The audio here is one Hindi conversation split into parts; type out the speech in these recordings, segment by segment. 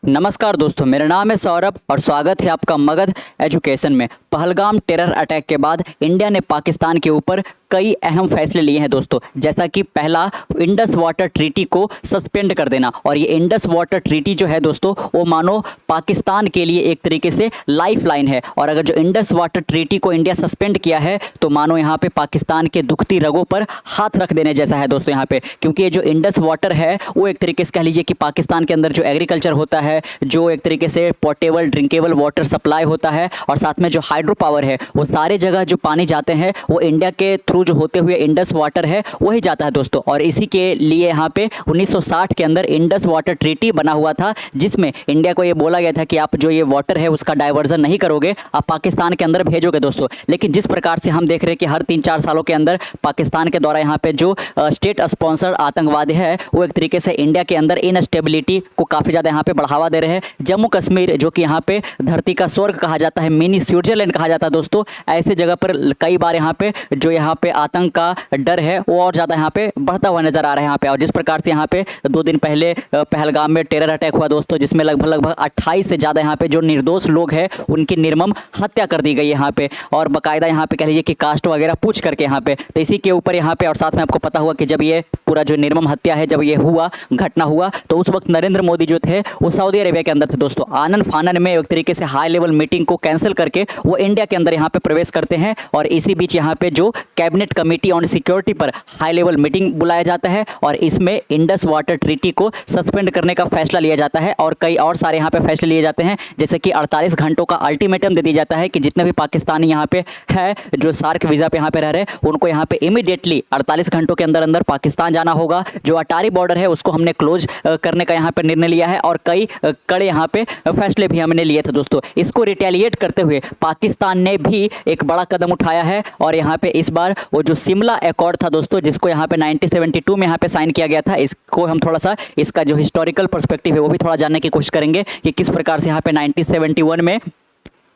नमस्कार दोस्तों, मेरा नाम है सौरभ और स्वागत है आपका मगध एजुकेशन में। पहलगाम टेरर अटैक के बाद इंडिया ने पाकिस्तान के ऊपर कई अहम फैसले लिए हैं दोस्तों, जैसा कि पहला इंडस वाटर ट्रीटी को सस्पेंड कर देना। और ये इंडस वाटर ट्रीटी जो है दोस्तों, वो मानो पाकिस्तान के लिए एक तरीके से लाइफ लाइन है। और अगर जो इंडस वाटर ट्रीटी को इंडिया सस्पेंड किया है तो मानो यहाँ पे पाकिस्तान के दुखती रगों पर हाथ रख देने जैसा है दोस्तों यहाँ पे। क्योंकि ये जो इंडस वाटर है वो एक तरीके से कह लीजिए कि पाकिस्तान के अंदर जो एग्रीकल्चर होता है, जो एक तरीके से पोर्टेबल ड्रिंकेबल वाटर सप्लाई होता है, और साथ में जो हाइड्रो पावर है, वो सारे जगह जो पानी जाते हैं वो इंडिया के थ्रू जो होते हुए इंडस वाटर है वही जाता है दोस्तों। और इसी के लिए यहाँ पे 1960 के अंदर इंडस वाटर ट्रीटी बना हुआ था, जिसमें इंडिया को ये बोला गया था कि आप जो ये वाटर है उसका डाइवर्जन नहीं करोगे, आप पाकिस्तान के अंदर भेजोगे दोस्तों। लेकिन जिस प्रकार से हम देख रहे हैं कि हर 3-4 सालों के अंदर पाकिस्तान के द्वारा यहाँ पे जो स्टेट स्पॉन्सर्ड आतंकवादी है वो एक तरीके से इंडिया के अंदर इनस्टेबिलिटी को काफ़ी ज़्यादा यहाँ पे बढ़ावा दे रहे हैं। जम्मू कश्मीर जो कि यहाँ पे धरती का स्वर्ग कहा जाता है, मिनी स्विट्जरलैंड कहा जाता है दोस्तों, ऐसे जगह पर कई बार यहाँ पे जो यहाँ पे आतंक का डर है वो और ज़्यादा यहाँ पे बढ़ता हुआ नजर आ रहा है यहाँ पे। और जिस प्रकार से यहाँ पे 2 दिन पहले पहलगाम में टेरर अटैक हुआ दोस्तों, जिसमें लगभग 28 से ज़्यादा यहाँ पे जो निर्दोष लोग हैं उनकी निर्मम हत्या कर दी गई है यहाँ पे, और बाकायदा यहाँ पे कह लीजिए कि कास्ट वगैरह पूछ करके यहाँ पे। तो इसी के ऊपर यहाँ पे, और साथ में आपको पता हुआ कि जब ये पूरा जो निर्मम हत्या है, जब ये हुआ घटना हुआ, तो उस वक्त नरेंद्र मोदी जो थे वो सऊदी अरेबिया के अंदर थे दोस्तों। आनन फानन में एक तरीके से हाई लेवल मीटिंग को कैंसिल करके वो इंडिया के अंदर यहाँ पे प्रवेश करते हैं। और इसी बीच यहाँ पे जो कैबिनेट कमेटी ऑन सिक्योरिटी पर हाई लेवल मीटिंग बुलाया जाता है और इसमें इंडस वाटर ट्रीटी को सस्पेंड करने का फैसला लिया जाता है। और कई और सारे यहाँ पे फैसले लिए जाते हैं, जैसे कि 48 घंटों का अल्टीमेटम दे दिया जाता है कि जितने भी पाकिस्तानी यहाँ पे है जो सार्क वीज़ा पे यहाँ पे रह रहे हैं, उनको यहाँ पे इमीडिएटली 48 घंटों के अंदर अंदर पाकिस्तान जाना होगा। जो अटारी बॉर्डर है उसको हमने क्लोज करने का यहाँ पे निर्णय लिया है, और कई कड़े यहाँ पे फैसले भी हमने लिए थे दोस्तों। इसको रिटेलिएट करते हुए पाकिस्तान ने भी एक बड़ा कदम उठाया है, और यहाँ पे इस बार वो जो शिमला एकॉर्ड था दोस्तों, जिसको यहाँ पे 1972 में यहाँ पे साइन किया गया था, इसको हम थोड़ा सा इसका जो हिस्टोरिकल पर्सपेक्टिव है वो भी थोड़ा जानने की कोशिश करेंगे कि किस प्रकार से यहाँ पे 1971 में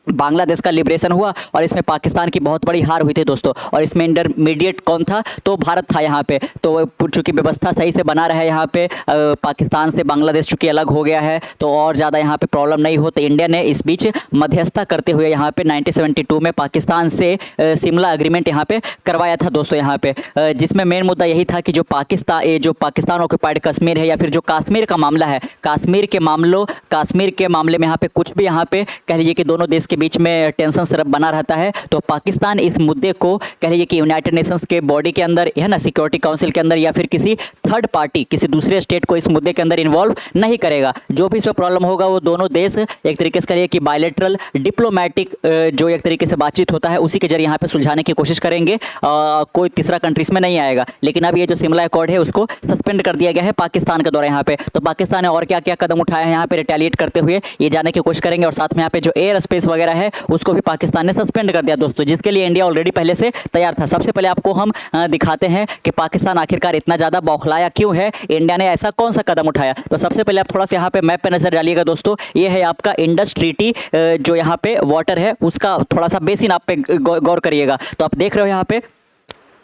बांग्लादेश का लिबरेशन हुआ और इसमें पाकिस्तान की बहुत बड़ी हार हुई थी दोस्तों। और इसमें इंटरमीडिएट कौन था, तो भारत था यहाँ पे। तो चूंकि व्यवस्था सही से बना रहा है यहाँ पे, पाकिस्तान से बांग्लादेश चूंकि अलग हो गया है तो और ज़्यादा यहाँ पे प्रॉब्लम नहीं हो, तो इंडिया ने इस बीच मध्यस्थता करते हुए यहाँ पे 1972 में पाकिस्तान से शिमला एग्रीमेंट यहाँ पे करवाया था दोस्तों यहाँ पे। जिसमें मेन मुद्दा यही था कि जो पाकिस्तान ऑक्युपाइड कश्मीर है, या फिर जो कश्मीर का मामला है, कश्मीर के मामले में यहाँ पे कुछ भी यहाँ पे कह लीजिए कि दोनों देश के बीच में टेंशन सिर्फ बना रहता है। तो पाकिस्तान इस मुद्दे को कह लीजिए कि यूनाइटेड नेशंस के बॉडी के अंदर है ना, सिक्योरिटी काउंसिल के अंदर, या फिर किसी थर्ड पार्टी किसी दूसरे स्टेट को इस मुद्दे के अंदर इन्वॉल्व नहीं करेगा। जो भी इसमें प्रॉब्लम होगा वो दोनों देश एक तरीके से करिए कि बायलैटरल डिप्लोमेटिक जो एक तरीके से बातचीत होता है उसी के जरिए यहाँ पे सुलझाने की कोशिश करेंगे। कोई तीसरा कंट्री इसमें नहीं आएगा। लेकिन अब ये जो शिमला एकॉर्ड है उसको सस्पेंड कर दिया गया है पाकिस्तान के द्वारा यहाँ पे। तो पाकिस्तान ने और क्या क्या कदम उठाया है यहाँ पे रिटेलिएट करते हुए, ये जानने की कोशिश करेंगे। और साथ में यहाँ पे जो एयर स्पेस वगैरह है उसको भी पाकिस्तान ने सस्पेंड कर दिया दोस्तों, जिसके लिए इंडिया ऑलरेडी पहले से तैयार था। सबसे पहले आपको हम दिखाते हैं कि पाकिस्तान आखिरकार इतना ज़्यादा बौखलाया क्यों है, इंडिया ने ऐसा कौन सा कदम उठाया। तो सबसे पहले आप थोड़ा सा यहाँ पे मैप पे नजर डालिएगा दोस्तों। ये है आपका इंडस ट्रीटी, जो यहाँ पे वाटर है उसका थोड़ा सा बेसिन आप पे गौर करिएगा। तो आप देख रहे हो यहाँ पे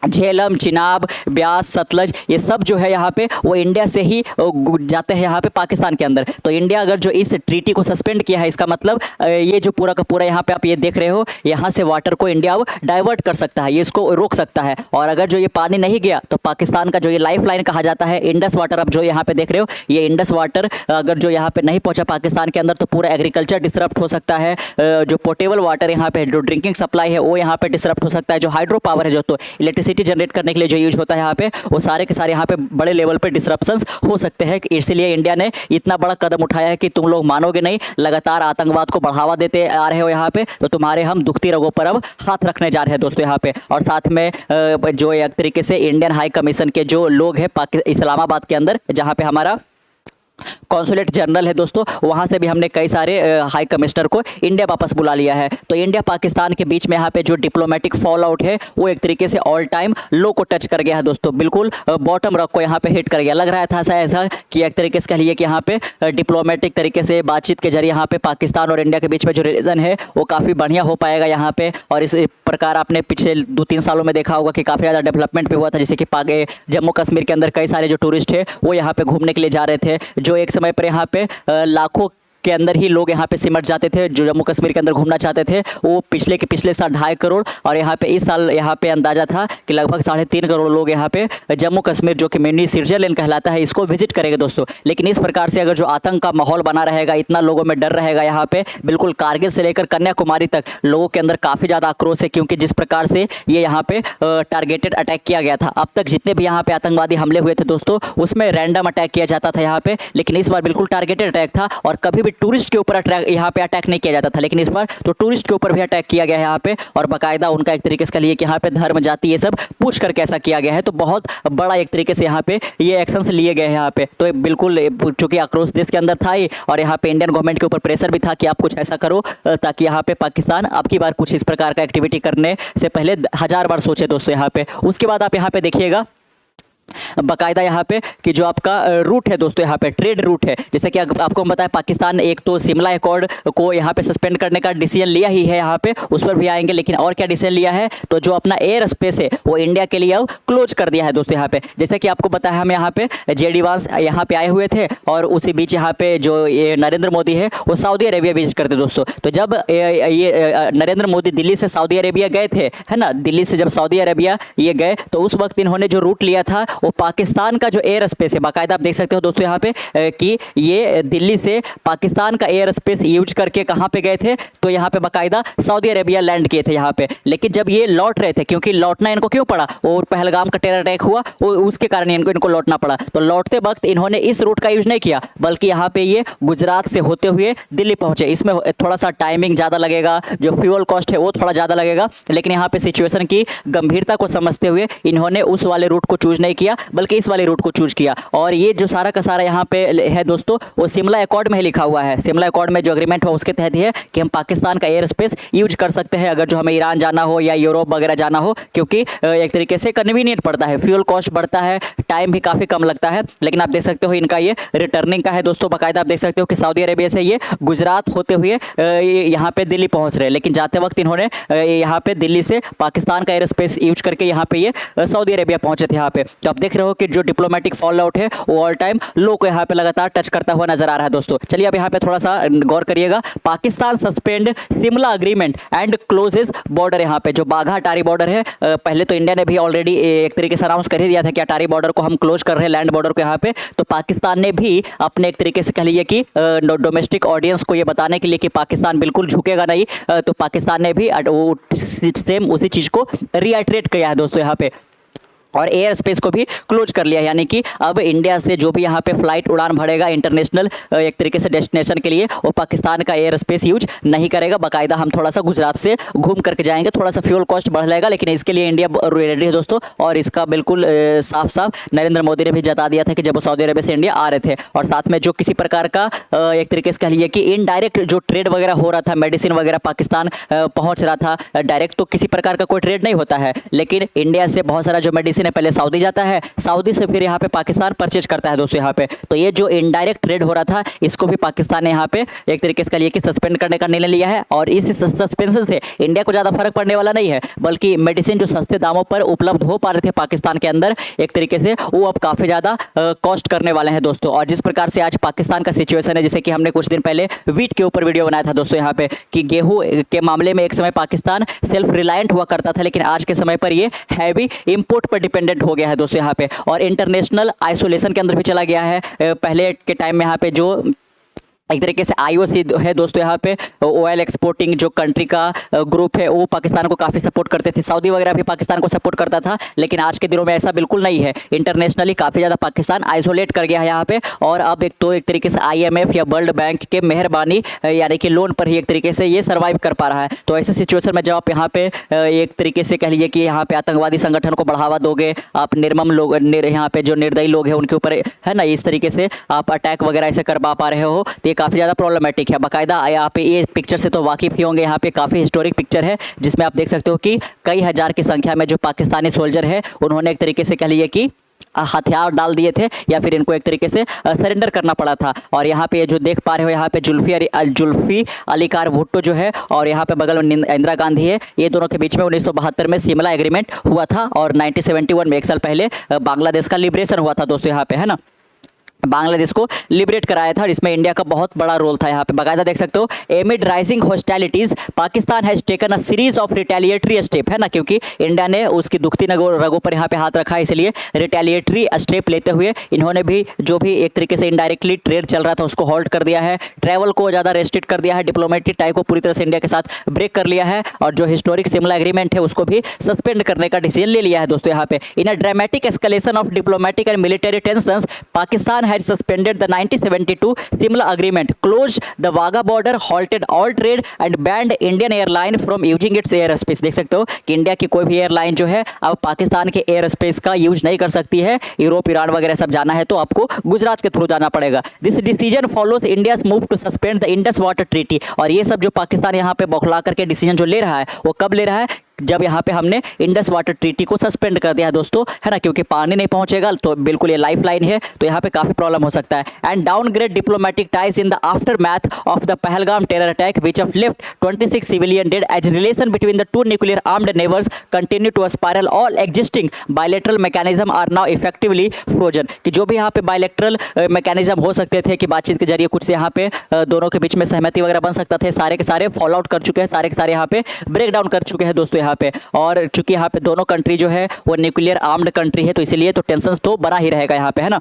झेलम, चिनाब, ब्यास, सतलज, ये सब जो है यहाँ पे वो इंडिया से ही जाते हैं यहाँ पे पाकिस्तान के अंदर। तो इंडिया अगर जो इस ट्रीटी को सस्पेंड किया है, इसका मतलब ये जो पूरा का पूरा यहाँ पे आप ये देख रहे हो, यहाँ से वाटर को इंडिया अब डाइवर्ट कर सकता है, ये इसको रोक सकता है। और अगर जो ये पानी नहीं गया तो पाकिस्तान का जो ये लाइफ लाइन कहा जाता है इंडस वाटर, अब जो यहाँ पे देख रहे हो ये इंडस वाटर अगर जो यहाँ पे नहीं पहुँचा पाकिस्तान के अंदर तो पूरा एग्रीकल्चर डिसरप्ट हो सकता है। जो पोर्टेबल वाटर यहाँ पे जो ड्रिंकिंग सप्लाई है वो यहाँ पे डिसरप्ट हो सकता है। जो हाइड्रो पावर है जो तो इलेक्ट्रिसिटी जनरेट करने के लिए जो यूज होता है यहाँ पे, वो सारे के सारे यहाँ पे बड़े लेवल पे डिसरप्शंस हो सकते हैं। इसलिए इंडिया ने इतना बड़ा कदम उठाया है कि तुम लोग मानोगे नहीं, लगातार आतंकवाद को बढ़ावा देते आ रहे हो यहाँ पे, तो तुम्हारे हम दुखती रगों पर अब हाथ रखने जा रहे हैं दोस्तों यहाँ पे। और साथ में जो एक तरीके से इंडियन हाई कमीशन के जो लोग हैं इस्लामाबाद के अंदर, जहाँ पे हमारा कॉन्सुलेट जनरल है दोस्तों, वहाँ से भी हमने कई सारे हाई कमिश्नर को इंडिया वापस बुला लिया है। तो इंडिया पाकिस्तान के बीच में यहाँ पे जो डिप्लोमेटिक फॉल आउट है वो एक तरीके से ऑल टाइम लो को टच कर गया है दोस्तों, बिल्कुल बॉटम रॉक को यहाँ पे हिट कर गया। लग रहा था ऐसा कि एक तरीके से कह लीजिए कि यहाँ पे डिप्लोमेटिक तरीके से बातचीत के जरिए यहाँ पे पाकिस्तान और इंडिया के बीच में जो रिलेशन है वो काफ़ी बढ़िया हो पाएगा यहाँ पे। और इस प्रकार आपने पिछले 2-3 सालों में देखा होगा कि काफ़ी ज़्यादा डेवलपमेंट भी हुआ था, जैसे कि जम्मू कश्मीर के अंदर कई सारे जो टूरिस्ट है वो यहाँ पे घूमने के लिए जा रहे थे, जो एक समय पर यहाँ पे लाखों के अंदर ही लोग यहाँ पे सिमट जाते थे, जो जम्मू कश्मीर के अंदर घूमना चाहते थे। वो पिछले साल 2.5 करोड़ और यहाँ पे इस साल यहाँ पे अंदाजा था कि लगभग 3.5 करोड़ लोग यहाँ पे जम्मू कश्मीर, जो कि मिनी स्विट्जरलैंड कहलाता है, इसको विजिट करेंगे दोस्तों। लेकिन इस प्रकार से अगर जो आतंक का माहौल बना रहेगा, इतना लोगों में डर रहेगा, यहाँ पे बिल्कुल कारगिल से लेकर कन्याकुमारी तक लोगों के अंदर काफ़ी ज़्यादा आक्रोश है, क्योंकि जिस प्रकार से ये यहाँ पे टारगेटेड अटैक किया गया था। अब तक जितने भी यहाँ पे आतंकवादी हमले हुए थे दोस्तों, उसमें रैंडम अटैक किया जाता था यहाँ पे, लेकिन इस बार बिल्कुल टारगेटेड अटैक था। और कभी भी टूरिस्ट के ऊपर यहाँ पे अटैक नहीं किया जाता था, लेकिन इस बार तो टूरिस्ट के ऊपर भी अटैक किया गया है यहाँ पे। और बाकायदा उनका एक तरीके से कहिए कि यहाँ पे धर्म, जाति, ये सब पूछ कर कैसा किया गया है। तो बहुत बड़ा एक तरीके से यहाँ पे ये एक्शंस लिए गए हैं यहाँ पे। तो बिल्कुल चूंकि आक्रोश देश के अंदर था ही, और यहाँ पे इंडियन गवर्नमेंट के ऊपर प्रेशर भी था कि आप कुछ ऐसा करो ताकि यहाँ पे पाकिस्तान अब की बार कुछ इस प्रकार का एक्टिविटी करने से पहले 1000 बार सोचे दोस्तों यहाँ पे। उसके बाद आप यहाँ पे देखिएगा बाकायदा यहाँ पे कि जो आपका रूट है दोस्तों, यहाँ पे ट्रेड रूट है। जैसे कि आपको हम बताएं, पाकिस्तान ने एक तो शिमला एकॉर्ड को यहाँ पे सस्पेंड करने का डिसीजन लिया ही है यहाँ पे, उस पर भी आएंगे। लेकिन और क्या डिसीजन लिया है, तो जो अपना एयर स्पेस है वो इंडिया के लिए अब क्लोज कर दिया है दोस्तों यहाँ पे। जैसे कि आपको बताया, हम यहाँ पे JD वांस यहाँ पे आए हुए थे, और उसी बीच यहाँ पे जो ये नरेंद्र मोदी है वो सऊदी अरेबिया विजिट करते दोस्तों। तो जब ये नरेंद्र मोदी दिल्ली से सऊदी अरेबिया गए थे, है ना, दिल्ली से जब सऊदी अरेबिया ये गए, तो उस वक्त इन्होंने जो रूट लिया था वो पाकिस्तान का जो एयर स्पेस है, बाकायदा आप देख सकते हो दोस्तों यहाँ पे कि ये दिल्ली से पाकिस्तान का एयर स्पेस यूज करके कहाँ पे गए थे, तो यहाँ पे बाकायदा सऊदी अरेबिया लैंड किए थे यहाँ पे। लेकिन जब ये लौट रहे थे, क्योंकि लौटना इनको क्यों पड़ा, और पहलगाम का टेरर अटैक हुआ, उसके कारण इनको लौटना पड़ा। तो लौटते वक्त इन्होंने इस रूट का यूज नहीं किया, बल्कि यहाँ पे ये गुजरात से होते हुए दिल्ली पहुंचे। इसमें थोड़ा सा टाइमिंग ज़्यादा लगेगा, जो फ्यूल कॉस्ट है वो थोड़ा ज़्यादा लगेगा, लेकिन यहाँ पे सिचुएशन की गंभीरता को समझते हुए इन्होंने उस वाले रूट को चूज नहीं किया, बल्कि इस वाले रूट को चूज किया। और ये जो सारा का सारा यहाँ पे है दोस्तों, वो शिमला एकॉर्ड में ही लिखा हुआ है। शिमला एकॉर्ड में जो एग्रीमेंट हुआ उसके तहत है कि हम पाकिस्तान का एयर स्पेस यूज कर सकते हैं, अगर जो हमें ईरान जाना हो या यूरोप वगैरह जाना हो, क्योंकि एक तरीके से कन्वीनियंट पड़ता है, फ्यूल कॉस्ट बढ़ता है, टाइम भी काफ़ी कम लगता है। लेकिन आप देख सकते हो इनका ये रिटर्निंग का है दोस्तों। बाकायदा आप देख सकते हो कि सऊदी अरेबिया से ये गुजरात होते हुए यहाँ पे दिल्ली पहुँच रहे हैं, लेकिन जाते वक्त इन्होंने यहाँ पे दिल्ली से पाकिस्तान का एयर स्पेस यूज करके यहाँ पे ये सऊदी अरेबिया पहुँचे थे यहाँ पे। तो आप देख रहे हो कि जो डिप्लोमेटिक फॉल आउट है वो ऑल टाइम लो को यहाँ पे लगातार टच करता हुआ नजर आ रहा है दोस्तों। चलिए अब यहाँ पे थोड़ा सा गौर करिएगा। Pakistan suspend Shimla agreement and closes border, यहाँ पे जो बाघा अटारी बॉर्डर है, पहले तो इंडिया ने भी ऑलरेडी एक तरीके से अनाउंस कर ही दिया था कि अटारी बॉर्डर को हम क्लोज कर रहे हैं, लैंड बॉर्डर को यहाँ पे। तो पाकिस्तान ने भी अपने एक तरीके से कह लीजिए कि डोमेस्टिक ऑडियंस को ये बताने के लिए कि पाकिस्तान बिल्कुल झुकेगा नहीं, तो पाकिस्तान ने भी सेम उसी चीज को रीआइटरेट किया है दोस्तों यहाँ पे, और एयर स्पेस को भी क्लोज कर लिया। यानी कि अब इंडिया से जो भी यहाँ पे फ्लाइट उड़ान भरेगा इंटरनेशनल एक तरीके से डेस्टिनेशन के लिए, वो पाकिस्तान का एयर स्पेस यूज नहीं करेगा। बाकायदा हम थोड़ा सा गुजरात से घूम करके जाएंगे, थोड़ा सा फ्यूल कॉस्ट बढ़ जाएगा, लेकिन इसके लिए इंडिया रेडी है दोस्तों। और इसका बिल्कुल साफ साफ नरेंद्र मोदी ने भी जता दिया था कि जब वो सऊदी अरबिया से इंडिया आ रहे थे। और साथ में जो किसी प्रकार का एक तरीके से कह लीजिए कि इनडायरेक्ट जो ट्रेड वगैरह हो रहा था, मेडिसिन वगैरह पाकिस्तान पहुँच रहा था, डायरेक्ट तो किसी प्रकार का कोई ट्रेड नहीं होता है, लेकिन इंडिया से बहुत सारा जो मेडिसिन है पहले सऊदी जाता है, सऊदी से फिर यहाँ पे पाकिस्तान परचेज करता है दोस्तों यहाँ पे। तो ये जो इनडायरेक्ट ट्रेड हो रहा था, इसको भी पाकिस्तान ने यहाँ पे एक तरीके से कहिए कि सस्पेंड करने का निर्णय लिया है। और इस सस्पेंशन से इंडिया को ज़्यादा फर्क पड़ने वाला नहीं है, बल्कि मेडिसिन जो सस्ते दामों पर उपलब्ध हो पा रहे थे पाकिस्तान के अंदर, एक तरीके से वो अब काफ़ी ज़्यादा कॉस्ट करने वाले हैं दोस्तों। और जिस प्रकार से आज पाकिस्तान का सिचुएशन है, जैसे कि हमने कुछ दिन पहले वीट के ऊपर वीडियो बनाया था दोस्तों यहाँ पे, कि गेहूँ के मामले में एक समय पाकिस्तान सेल्फ रिलायंट हुआ करता था, लेकिन आज के समय पर ये हैवी इंपोर्ट पर डिपेंडेंट हो गया है दोस्तों यहाँ पे, और इंटरनेशनल आइसोलेशन के अंदर भी चला गया है। पहले के टाइम में यहाँ पे जो एक तरीके से IOC है दोस्तों यहाँ पे, ऑयल एक्सपोर्टिंग जो कंट्री का ग्रुप है, वो पाकिस्तान को काफ़ी सपोर्ट करते थे, सऊदी वगैरह भी पाकिस्तान को सपोर्ट करता था। लेकिन आज के दिनों में ऐसा बिल्कुल नहीं है, इंटरनेशनली काफ़ी ज़्यादा पाकिस्तान आइसोलेट कर गया है यहाँ पे। और अब एक तरीके से IMF या वर्ल्ड बैंक के मेहरबानी यानी कि लोन पर ही एक तरीके से ये सर्वाइव कर पा रहा है। तो ऐसे सिचुएशन में जब आप यहाँ पे एक तरीके से कह लीजिए कि यहाँ पे आतंकवादी संगठन को बढ़ावा दोगे, आप निर्मम लोग यहाँ पे जो निर्दयी लोग हैं उनके ऊपर, है ना, इस तरीके से आप अटैक वगैरह ऐसे कर पा रहे हो, तो काफ़ी ज़्यादा प्रॉब्लमेटिक है। बाकायदा यहाँ पे ये पिक्चर से तो वाकिफ़ ही होंगे, यहाँ पे काफ़ी हिस्टोरिक पिक्चर है, जिसमें आप देख सकते हो कि कई हज़ार की संख्या में जो पाकिस्तानी सोल्जर है, उन्होंने एक तरीके से कह लीजिए कि हथियार डाल दिए थे, या फिर इनको एक तरीके से सरेंडर करना पड़ा था। और यहाँ पे जो देख पा रहे हो, यहाँ पे जुल्फी अली कार भुट्टो जो है, और यहाँ पे बगल में इंदिरा गांधी है। ये दोनों के बीच में 1972 में शिमला एग्रीमेंट हुआ था, और 1971 में, एक साल पहले, बांग्लादेश का लिबरेशन हुआ था दोस्तों यहाँ पे, है ना। बांग्लादेश को लिबरेट कराया था और इसमें इंडिया का बहुत बड़ा रोल था। यहाँ पे बाकायदा देख सकते हो, एमिड rising hostilities Pakistan has taken a series of retaliatory step, है ना, क्योंकि इंडिया ने उसकी दुखती रगों पर यहाँ पे हाथ रखा है, इसलिए रिटेलिएटरी स्टेप लेते हुए इन्होंने भी जो भी एक तरीके से इनडायरेक्टली ट्रेड चल रहा था उसको हॉल्ट कर दिया है, ट्रैवल को ज़्यादा रेस्ट्रिक्ट कर दिया है, डिप्लोमेटिक टाई को पूरी तरह से इंडिया के साथ ब्रेक कर लिया है और जो हिस्टोरिक शिमला एग्रीमेंट है उसको भी सस्पेंड करने का डिसीजन ले लिया है दोस्तों। यहाँ पे in a dramatic escalation of diplomatic and military tensions Pakistan has suspended the 1972 Simla Agreement, closed the Wagah border, halted all trade and banned Indian airline from using its airspace। देख सकते हो कि इंडिया की कोई भी एयरलाइन जो है अब पाकिस्तान के एयर स्पेस का यूज नहीं कर सकती है। यूरोप, ईरान वगैरह सब जाना है तो आपको गुजरात के थ्रू जाना पड़ेगा। This decision follows India's move to suspend the Indus water treaty. और ये सब जो पाकिस्तान यहाँ पे बौखला करके डिसीजन जो ले रहा है वो कब ले रहा है, जब यहाँ पे हमने इंडस वाटर ट्रीटी को सस्पेंड कर दिया है दोस्तों, है ना, क्योंकि पानी नहीं पहुंचेगा तो बिल्कुल ये लाइफ लाइन है, तो यहाँ पे काफी प्रॉब्लम हो सकता है। And downgrade diplomatic ties in the aftermath of the Pahalgam terror attack which have left 26 civilian dead as relation between the two nuclear armed neighbours continue to spiral, all existing bilateral mechanism are now effectively frozen. कि जो भी यहाँ पे बायलैटरल मैकेनिज्म हो सकते थे कि बातचीत के जरिए कुछ यहाँ पे दोनों के बीच में सहमति वगैरह बन सकता थे, सारे के सारे फॉल आउट कर चुके हैं, सारे के सारे यहाँ पे ब्रेक डाउन कर चुके हैं दोस्तों यहाँ पे। और चूंकि यहाँ पे दोनों कंट्री जो है वो न्यूक्लियर आर्म्ड कंट्री है तो इसीलिए तो टेंशन तो बना ही रहेगा यहाँ पे, है ना।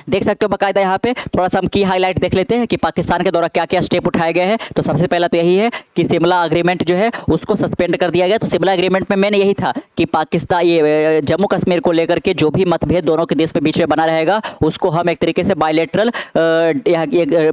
देख सकते हो बाकायदा यहाँ पे थोड़ा सा हम की हाईलाइट देख लेते हैं कि पाकिस्तान के द्वारा क्या क्या स्टेप उठाए गए हैं। तो सबसे पहला तो यही है कि शिमला अग्रीमेंट जो है उसको सस्पेंड कर दिया गया। तो शिमला अग्रीमेंट में मैंने यही था कि पाकिस्तान ये जम्मू कश्मीर को लेकर के जो भी मतभेद दोनों के देश के बीच में बना रहेगा उसको हम एक तरीके से बायलैटरल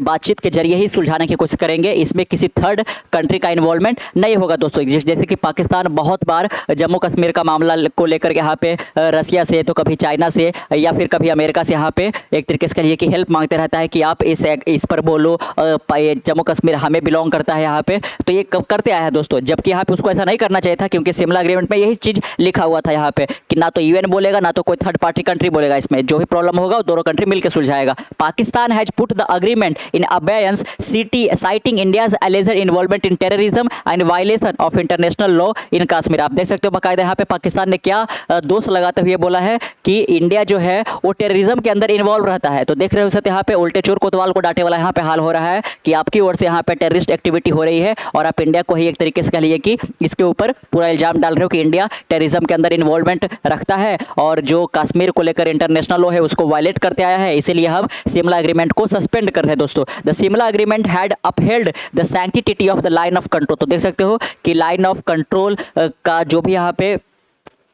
बातचीत के जरिए ही सुलझाने की कोशिश करेंगे। इसमें किसी थर्ड कंट्री का इन्वॉल्वमेंट नहीं होगा दोस्तों। जैसे कि पाकिस्तान बहुत बार जम्मू कश्मीर का मामला को लेकर यहाँ पे रसिया से, तो कभी चाइना से या फिर कभी अमेरिका से यहाँ पे एक तरीके से कहिए कि हेल्प मांगते रहता है कि आप इस पर बोलो, जम्मू कश्मीर हमें बिलोंग करता है यहाँ पे, तो ये कब करते आया है दोस्तों। जबकि यहाँ पे उसको ऐसा नहीं करना चाहिए था, क्योंकि शिमला एग्रीमेंट में यही चीज़ लिखा हुआ था यहाँ पे कि ना तो यूएन बोलेगा ना तो कोई थर्ड पार्टी कंट्री बोलेगा, इसमें जो भी प्रॉब्लम होगा वो दोनों कंट्री मिलकर सुलझाएगा। Pakistan has put the agreement in abeyance citing India's alleged involvement in terrorism and violation of international law in Kashmir. आप देख सकते हो बाकायदा यहाँ पे पाकिस्तान ने क्या दोष लगाते हुए बोला है कि इंडिया जो है वो टेररिज्म के अंदर इन्वॉल्व रहता है। तो देख रहे हो सकते यहाँ पे उल्टे चोर कोतवाल को डांटे वाला यहाँ पे हाल हो रहा है कि आपकी ओर से यहाँ पे टेररिस्ट एक्टिविटी हो रही है और आप इंडिया को ही एक तरीके से कह लीजिए कि इसके ऊपर पूरा इल्जाम डाल रहे हो कि इंडिया टेररिज्म के अंदर इन्वॉल्वमेंट रखता है और जो कश्मीर को लेकर इंटरनेशनल लॉ है उसको वायलेट करते आया है, इसीलिए हम शिमला एग्रीमेंट को सस्पेंड कर रहे हैं दोस्तों। The Shimla agreement had upheld the sanctity of the line of control. तो देख सकते हो कि लाइन ऑफ कंट्रोल का जो भी यहाँ पे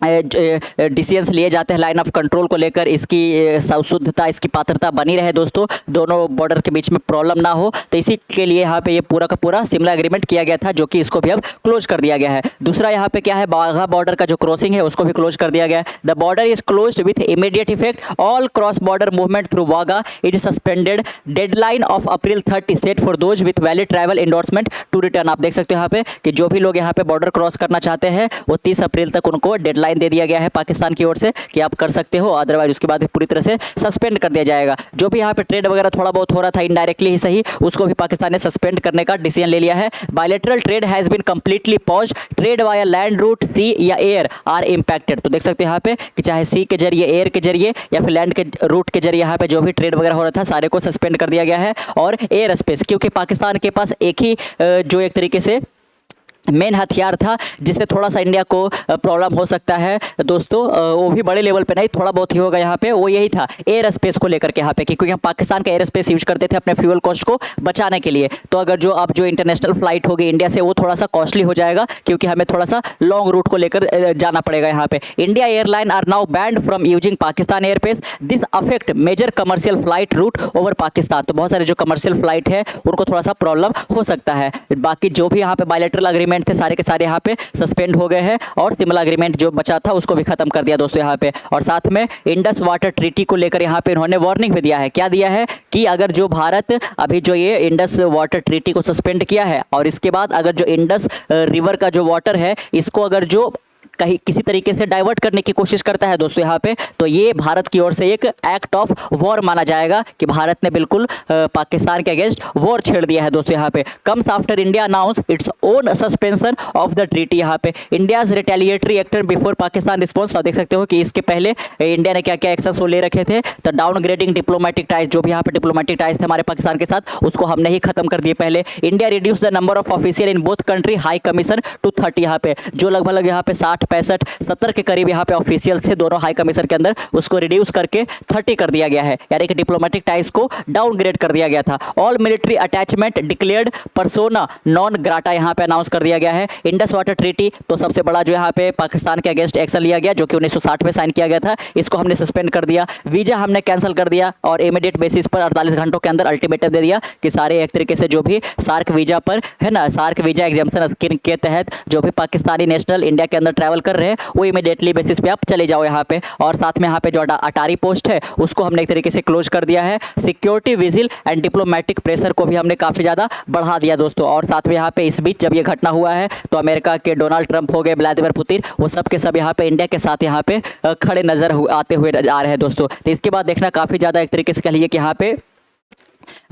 डिसीजंस लिए जाते हैं लाइन ऑफ कंट्रोल को लेकर, इसकी शुद्धता, इसकी पात्रता बनी रहे दोस्तों, दोनों बॉर्डर के बीच में प्रॉब्लम ना हो, तो इसी के लिए यहाँ पे ये पूरा का पूरा शिमला एग्रीमेंट किया गया था, जो कि इसको भी अब क्लोज कर दिया गया है। दूसरा यहाँ पे क्या है, वाघा बॉर्डर का जो क्रॉसिंग है उसको भी क्लोज कर दिया गया है। The border is closed with immediate effect, all cross border movement through Wagah is suspended, deadline of April 30 set for those with valid travel endorsement to return. आप देख सकते हो यहाँ पे कि जो भी लोग यहाँ पे बॉर्डर क्रॉस करना चाहते हैं वो 30 अप्रैल तक उनको डेडलाइन दे दिया गया है पाकिस्तान की ओर से कि आप कर सकते हो, अदरवाइज उसके बाद पूरी तरह से सस्पेंड कर दिया जाएगा। जो भी यहाँ पे ट्रेड वगैरह थोड़ा बहुत हो रहा था इनडायरेक्टली ही सही, उसको भी पाकिस्तान ने सस्पेंड करने का डिसीजन ले लिया है। Bilateral trade has been completely paused, trade via land route, sea या एयर आर इंपैक्टेड। तो देख सकते हैं यहाँ पे कि चाहे सी के जरिए, एयर के जरिए या फिर लैंड के रूट के जरिए यहाँ पे जो भी ट्रेड वगैरह हो रहा था सारे को सस्पेंड कर दिया गया है। और एयर स्पेस, क्योंकि पाकिस्तान के पास एक ही जो एक तरीके से मेन हथियार था जिससे थोड़ा सा इंडिया को प्रॉब्लम हो सकता है दोस्तों, वो भी बड़े लेवल पे नहीं, थोड़ा बहुत ही होगा यहाँ पे, वो यही था एयर स्पेस को लेकर के यहाँ पे, क्योंकि हम पाकिस्तान का एयर स्पेस यूज करते थे अपने फ्यूल कॉस्ट को बचाने के लिए। तो अगर जो अब जो इंटरनेशनल फ्लाइट होगी इंडिया से वो थोड़ा सा कॉस्टली हो जाएगा, क्योंकि हमें थोड़ा सा लॉन्ग रूट को लेकर जाना पड़ेगा यहाँ पे। India airline are now banned from using Pakistan airspace, this affect major commercial flight route over Pakistan. तो बहुत सारे जो कमर्शियल फ्लाइट है उनको थोड़ा सा प्रॉब्लम हो सकता है। बाकी जो भी यहाँ पे बायलैटरल अग्रीमेंट थे सारे के सारे यहाँ पे सस्पेंड हो गए हैं और शिमला एग्रीमेंट जो बचा था उसको भी खत्म कर दिया दोस्तों यहाँ पे। और साथ में इंडस वाटर ट्रीटी को लेकर यहाँ पे इन्होंने वार्निंग भी दिया है। क्या दिया है कि अगर जो भारत अभी जो ये इंडस वाटर ट्रीटी को सस्पेंड किया है और इसके बाद अगर जो इंडस रिवर का जो वाटर है इसको अगर जो कहीं किसी तरीके से डाइवर्ट करने की कोशिश करता है दोस्तों यहाँ पे, तो ये भारत की ओर से एक एक्ट ऑफ वॉर माना जाएगा कि भारत ने बिल्कुल पाकिस्तान के अगेंस्ट वॉर छेड़ दिया है दोस्तों यहाँ पे। Comes after India announce its own suspension of the treaty, यहाँ पे India's retaliatory action before Pakistan response. आप देख सकते हो कि इसके पहले इंडिया ने क्या क्या एक्शंस ले रखे थे। तो डाउनग्रेडिंग डिप्लोमेटिक टाइज, जो भी यहाँ पे डिप्लोमेटिक टाइज थे हमारे पाकिस्तान के साथ, उसको हमने ही खत्म कर दिए पहले। India reduce the number of official in both country high commission to 30, यहाँ पे जो लगभग यहाँ पे 60 65 70 के करीब यहाँ पे ऑफिशियल थे दोनों हाई कमीशन के अंदर, उसको रिड्यूस करके 30 कर दिया गया है, यानी कि डिप्लोमेटिक टाइज को डाउनग्रेड कर दिया गया था। All military attachment declared persona non grata यहाँ पे अनाउंस कर दिया गया है। इंडस वाटर ट्रीटी तो सबसे बड़ा जो यहाँ पे पाकिस्तान के अगेंस्ट एक्शन लिया गया, जो कि 1960 में साइन किया गया था, इसको हमने सस्पेंड कर दिया। वीजा हमने कैंसिल कर दिया और इमीडिएट बेसिस पर 48 घंटों के अंदर अल्टीमेटम दे दिया कि सारे एक तरीके से जो भी सार्क वीजा पर है ना, सार्क वीजा एग्जाम्पशन स्कीम के तहत जो भी पाकिस्तानी नेशनल इंडिया के अंदर ट्रैवल कर रहे हैं वो इमीडिएटली बेसिस पे आप चले जाओ यहाँ पे। और साथ में यहाँ पे जो अटारी पोस्ट है उसको हमने एक तरीके से क्लोज कर दिया है। Security vigil and diplomatic pressure को भी हमने काफ़ी ज़्यादा बढ़ा दिया दोस्तों। और साथ में यहाँ पे इस बीच जब ये घटना हुआ है तो अमेरिका के डोनाल्ड ट्रंप हो गए, व्लादिमीर पुतिन, वो सब के सब यहाँ पे इंडिया के साथ यहाँ पे खड़े नजर आते हुए आ रहे हैं दोस्तों। तो इसके बाद देखना काफ़ी ज़्यादा एक तरीके से कह लीजिए कि यहाँ पे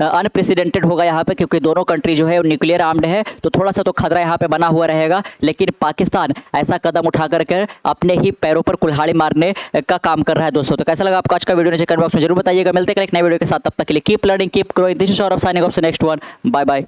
अनप्रेसिडेंटेड होगा यहाँ पे, क्योंकि दोनों कंट्री जो है न्यूक्लियर आर्म्ड है, तो थोड़ा सा तो खतरा यहाँ पे बना हुआ रहेगा। लेकिन पाकिस्तान ऐसा कदम उठा कर अपने ही पैरों पर कुल्हाड़ी मारने का काम कर रहा है दोस्तों। तो कैसा लगा आपको आज का वीडियो, नीचे कमेंट बॉक्स में जरूर बताइएगा। मिलते हैं एक नए वीडियो के साथ, तब तक के लिए keep learning keep growing. This is Saurabh signing off, next one, bye bye.